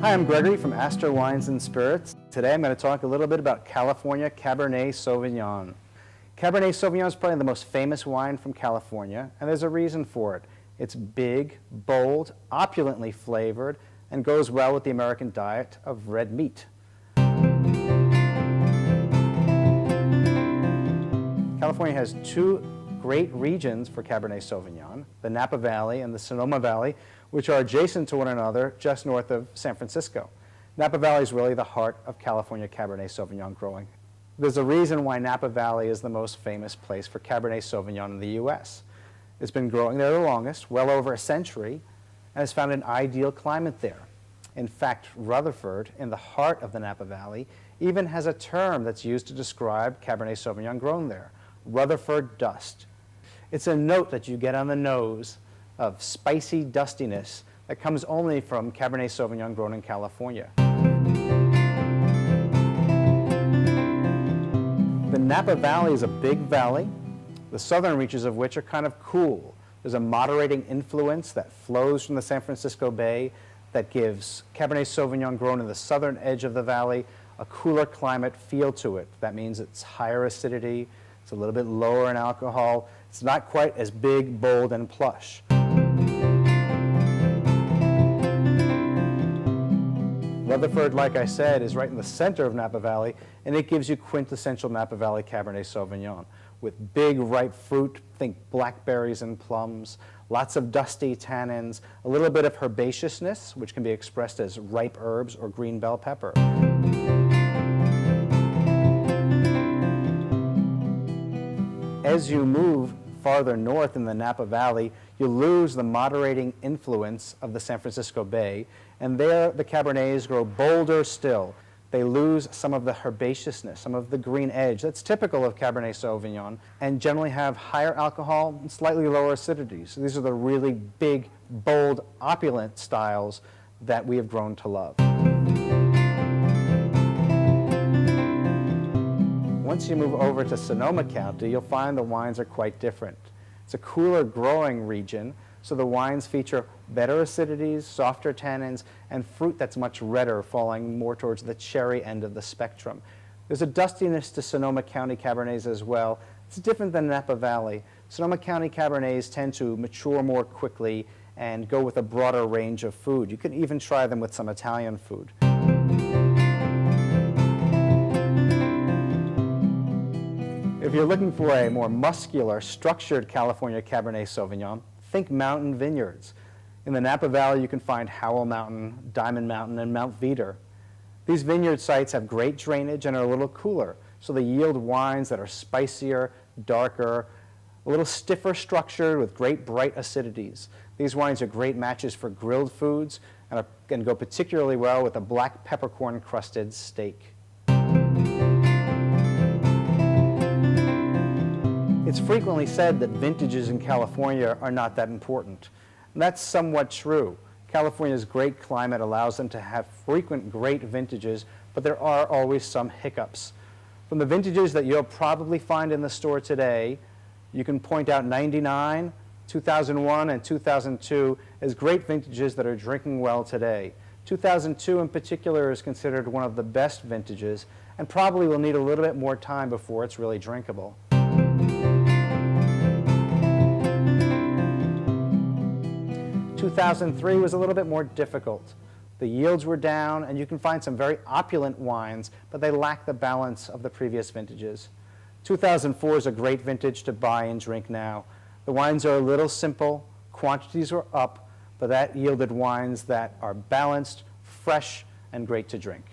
Hi, I'm Gregory from Astor Wines and Spirits. Today I'm going to talk a little bit about California Cabernet Sauvignon. Cabernet Sauvignon is probably the most famous wine from California, and there's a reason for it. It's big, bold, opulently flavored, and goes well with the American diet of red meat. California has two great regions for Cabernet Sauvignon, the Napa Valley and the Sonoma Valley, which are adjacent to one another just north of San Francisco. Napa Valley is really the heart of California Cabernet Sauvignon growing. There's a reason why Napa Valley is the most famous place for Cabernet Sauvignon in the U.S. It's been growing there the longest, well over a century, and has found an ideal climate there. In fact, Rutherford, in the heart of the Napa Valley, even has a term that's used to describe Cabernet Sauvignon grown there, Rutherford dust. It's a note that you get on the nose of spicy dustiness that comes only from Cabernet Sauvignon grown in California. The Napa Valley is a big valley, the southern reaches of which are kind of cool. There's a moderating influence that flows from the San Francisco Bay that gives Cabernet Sauvignon grown in the southern edge of the valley a cooler climate feel to it. That means it's higher acidity, it's a little bit lower in alcohol, it's not quite as big, bold, and plush. Rutherford, like I said, is right in the center of Napa Valley, and it gives you quintessential Napa Valley Cabernet Sauvignon with big, ripe fruit, think blackberries and plums, lots of dusty tannins, a little bit of herbaceousness, which can be expressed as ripe herbs or green bell pepper. As you move farther north in the Napa Valley, you lose the moderating influence of the San Francisco Bay, and there the Cabernets grow bolder still. They lose some of the herbaceousness, some of the green edge that's typical of Cabernet Sauvignon, and generally have higher alcohol and slightly lower acidity. So these are the really big, bold, opulent styles that we have grown to love. Once you move over to Sonoma County, you'll find the wines are quite different. It's a cooler growing region, so the wines feature better acidities, softer tannins, and fruit that's much redder, falling more towards the cherry end of the spectrum. There's a dustiness to Sonoma County Cabernets as well. It's different than Napa Valley. Sonoma County Cabernets tend to mature more quickly and go with a broader range of food. You can even try them with some Italian food. If you're looking for a more muscular, structured California Cabernet Sauvignon, think mountain vineyards. In the Napa Valley, you can find Howell Mountain, Diamond Mountain, and Mount Veeder. These vineyard sites have great drainage and are a little cooler, so they yield wines that are spicier, darker, a little stiffer structured with great bright acidities. These wines are great matches for grilled foods and can go particularly well with a black peppercorn-crusted steak. It's frequently said that vintages in California are not that important. And that's somewhat true. California's great climate allows them to have frequent great vintages, but there are always some hiccups. From the vintages that you'll probably find in the store today, you can point out 99, 2001, and 2002 as great vintages that are drinking well today. 2002 in particular is considered one of the best vintages and probably will need a little bit more time before it's really drinkable. 2003 was a little bit more difficult. The yields were down, and you can find some very opulent wines, but they lack the balance of the previous vintages. 2004 is a great vintage to buy and drink now. The wines are a little simple, quantities are up, but that yielded wines that are balanced, fresh, and great to drink.